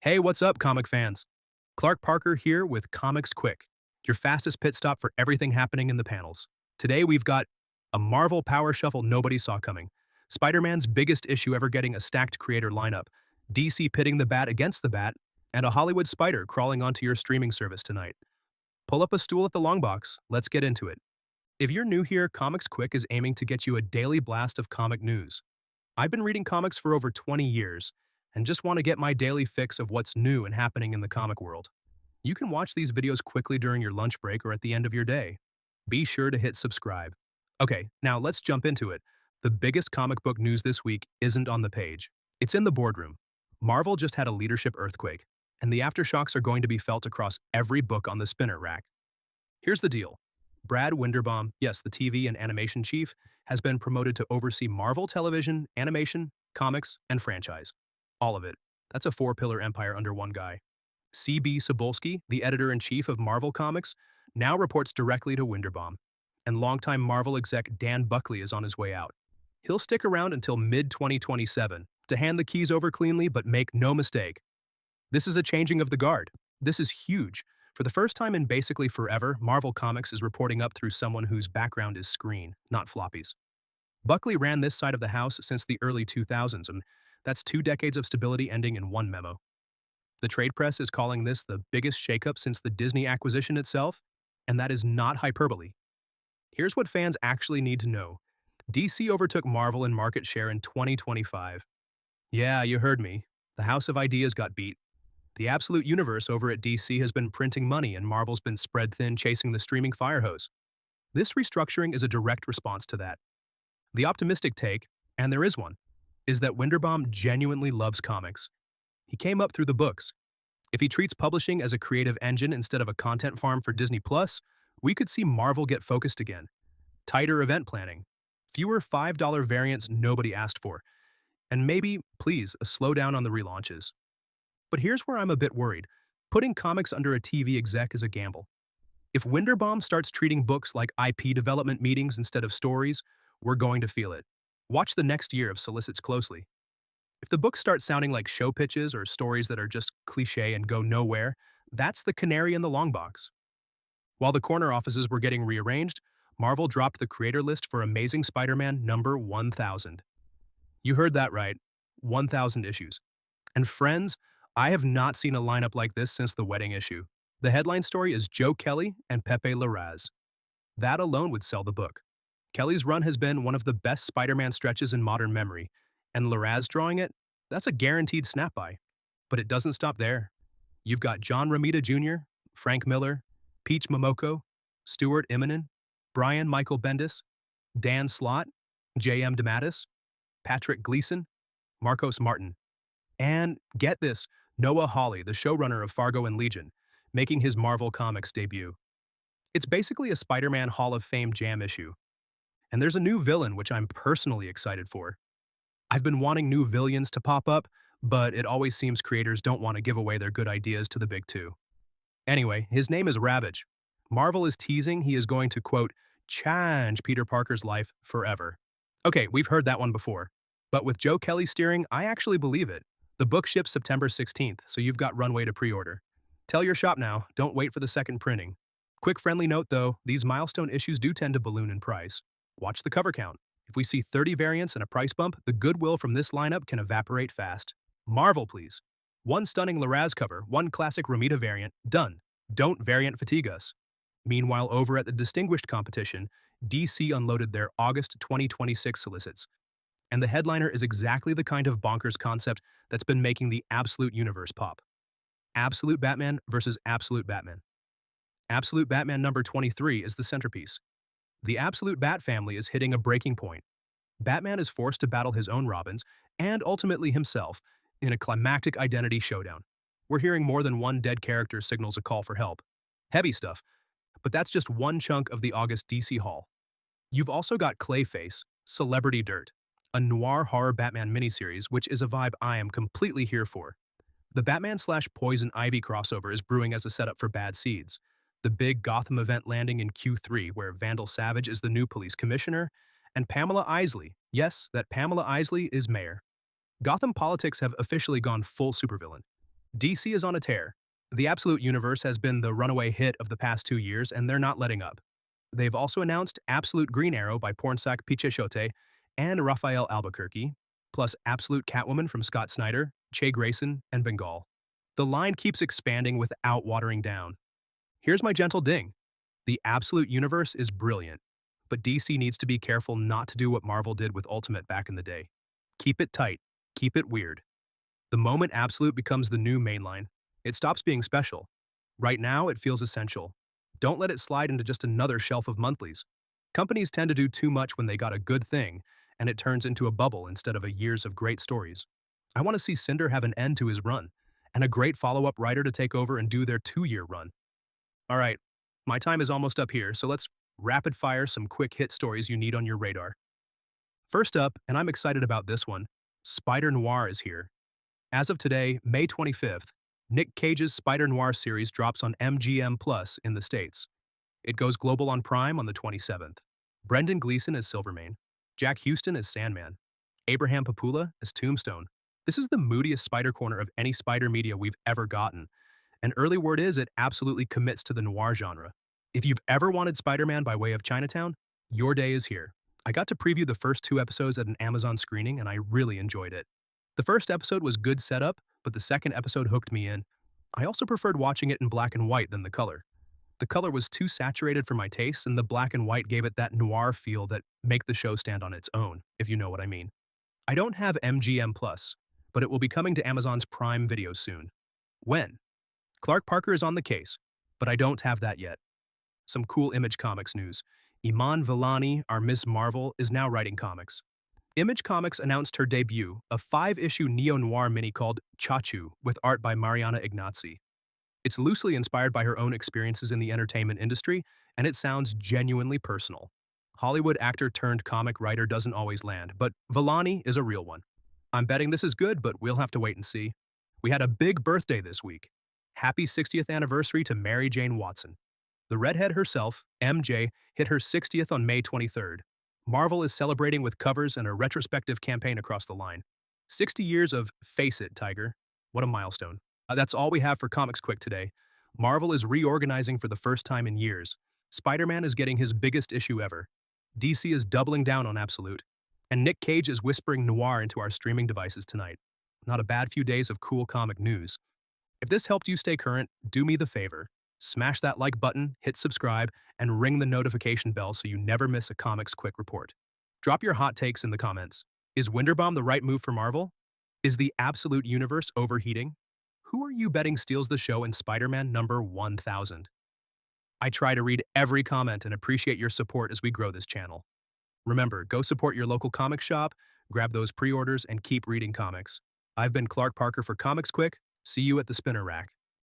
Hey, what's up, comic fans? Clark Parker here with ComicsQuick, your fastest pit stop for everything happening in the panels. Today we've got a Marvel power shuffle nobody saw coming, Spider-Man's biggest issue ever getting a stacked creator lineup, DC pitting the bat against the bat, and a Hollywood spider crawling onto your streaming service tonight. Pull up a stool at the long box, let's get into it. If you're new here, ComicsQuick is aiming to get you a daily blast of comic news. I've been reading comics for over 20 years, and just want to get my daily fix of what's new and happening in the comic world. You can watch these videos quickly during your lunch break or at the end of your day. Be sure to hit subscribe. Okay, now let's jump into it. The biggest comic book news this week isn't on the page. It's in the boardroom. Marvel just had a leadership earthquake, and the aftershocks are going to be felt across every book on the spinner rack. Here's the deal. Brad Winderbaum, yes, the TV and animation chief, has been promoted to oversee Marvel television, animation, comics, and franchise. All of it. That's a four-pillar empire under one guy. C.B. Cebulski, the editor-in-chief of Marvel Comics, now reports directly to Winderbaum, and longtime Marvel exec Dan Buckley is on his way out. He'll stick around until mid-2027 to hand the keys over cleanly, but make no mistake. This is a changing of the guard. This is huge. For the first time in basically forever, Marvel Comics is reporting up through someone whose background is screen, not floppies. Buckley ran this side of the house since the early 2000s, and that's 2 decades of stability ending in one memo. The trade press is calling this the biggest shakeup since the Disney acquisition itself, and that is not hyperbole. Here's what fans actually need to know. DC overtook Marvel in market share in 2025. Yeah, you heard me. The House of Ideas got beat. The Absolute Universe over at DC has been printing money and Marvel's been spread thin chasing the streaming fire hose. This restructuring is a direct response to that. The optimistic take, and there is one, is that Winderbaum genuinely loves comics. He came up through the books. If he treats publishing as a creative engine instead of a content farm for Disney Plus, we could see Marvel get focused again. Tighter event planning, fewer $5 variants nobody asked for, and maybe, please, a slowdown on the relaunches. But here's where I'm a bit worried. Putting comics under a TV exec is a gamble. If Winderbaum starts treating books like IP development meetings instead of stories, we're going to feel it. Watch the next year of solicits closely. If the books start sounding like show pitches or stories that are just cliche and go nowhere, that's the canary in the long box. While the corner offices were getting rearranged, Marvel dropped the creator list for Amazing Spider-Man number 1000. You heard that right, 1000 issues. And friends, I have not seen a lineup like this since the wedding issue. The headline story is Joe Kelly and Pepe Larraz. That alone would sell the book. Kelly's run has been one of the best Spider-Man stretches in modern memory, and Larraz drawing it, that's a guaranteed snap-by. But it doesn't stop there. You've got John Romita Jr., Frank Miller, Peach Momoko, Stuart Immonen, Brian Michael Bendis, Dan Slott, J.M. DeMatteis, Patrick Gleason, Marcos Martin, and, get this, Noah Hawley, the showrunner of Fargo and Legion, making his Marvel Comics debut. It's basically a Spider-Man Hall of Fame jam issue. And there's a new villain which I'm personally excited for. I've been wanting new villains to pop up, but it always seems creators don't want to give away their good ideas to the big two. Anyway, his name is Ravage. Marvel is teasing he is going to, quote, change Peter Parker's life forever. Okay, we've heard that one before. But with Joe Kelly steering, I actually believe it. The book ships September 16th, so you've got runway to pre-order. Tell your shop now, don't wait for the second printing. Quick friendly note though, these milestone issues do tend to balloon in price. Watch the cover count. If we see 30 variants and a price bump, the goodwill from this lineup can evaporate fast. Marvel, please. One stunning Larraz cover, one classic Romita variant, done. Don't variant fatigue us. Meanwhile, over at the Distinguished competition, DC unloaded their August 2026 solicits. And the headliner is exactly the kind of bonkers concept that's been making the Absolute Universe pop. Absolute Batman versus Absolute Batman. Absolute Batman number 23 is the centerpiece. The Absolute Bat family is hitting a breaking point. Batman is forced to battle his own Robins, and ultimately himself, in a climactic identity showdown. We're hearing more than one dead character signals a call for help. Heavy stuff. But that's just one chunk of the August DC haul. You've also got Clayface, Celebrity Dirt, a noir horror Batman miniseries, which is a vibe I am completely here for. The Batman/Poison Ivy crossover is brewing as a setup for Bad Seeds. The big Gotham event landing in Q3, where Vandal Savage is the new police commissioner, and Pamela Isley, yes, that Pamela Isley is mayor. Gotham politics have officially gone full supervillain. DC is on a tear. The Absolute Universe has been the runaway hit of the past 2 years, and they're not letting up. They've also announced Absolute Green Arrow by Pornsak Picheshote and Raphael Albuquerque, plus Absolute Catwoman from Scott Snyder, Che Grayson, and Bengal. The line keeps expanding without watering down. Here's my gentle ding. The Absolute Universe is brilliant, but DC needs to be careful not to do what Marvel did with Ultimate back in the day. Keep it tight, keep it weird. The moment Absolute becomes the new mainline, it stops being special. Right now, it feels essential. Don't let it slide into just another shelf of monthlies. Companies tend to do too much when they got a good thing, and it turns into a bubble instead of a years of great stories. I want to see Cinder have an end to his run, and a great follow-up writer to take over and do their 2-year run. All right, my time is almost up here, so let's rapid fire some quick hit stories you need on your radar. First up, and I'm excited about this one, Spider-Noir is here. As of today, May 25th, Nick Cage's Spider-Noir series drops on MGM Plus in the States. It goes global on Prime on the 27th. Brendan Gleeson as Silvermane, Jack Houston as Sandman, Abraham Papula as Tombstone. This is the moodiest Spider Corner of any Spider media we've ever gotten, and early word is it absolutely commits to the noir genre. If you've ever wanted Spider-Man by way of Chinatown, your day is here. I got to preview the first 2 episodes at an Amazon screening, and I really enjoyed it. The first episode was good setup, but the second episode hooked me in. I also preferred watching it in black and white than the color. The color was too saturated for my taste, and the black and white gave it that noir feel that make the show stand on its own, if you know what I mean. I don't have MGM Plus, but it will be coming to Amazon's Prime Video soon. When? Clark Parker is on the case, but I don't have that yet. Some cool Image Comics news. Iman Vellani, our Miss Marvel, is now writing comics. Image Comics announced her debut, a 5-issue neo-noir mini called Chachu, with art by Mariana Ignazi. It's loosely inspired by her own experiences in the entertainment industry, and it sounds genuinely personal. Hollywood actor turned comic writer doesn't always land, but Vellani is a real one. I'm betting this is good, but we'll have to wait and see. We had a big birthday this week. Happy 60th anniversary to Mary Jane Watson. The redhead herself, MJ, hit her 60th on May 23rd. Marvel is celebrating with covers and a retrospective campaign across the line. 60 years of Face It, Tiger. What a milestone. That's all we have for ComicsQuick today. Marvel is reorganizing for the first time in years. Spider-Man is getting his biggest issue ever. DC is doubling down on Absolute. And Nick Cage is whispering noir into our streaming devices tonight. Not a bad few days of cool comic news. If this helped you stay current, do me the favor. Smash that like button, hit subscribe, and ring the notification bell so you never miss a ComicsQuick report. Drop your hot takes in the comments. Is Winderbaum the right move for Marvel? Is the Absolute Universe overheating? Who are you betting steals the show in Spider-Man number 1000? I try to read every comment and appreciate your support as we grow this channel. Remember, go support your local comic shop, grab those pre-orders, and keep reading comics. I've been Clark Parker for ComicsQuick. See you at the spinner rack.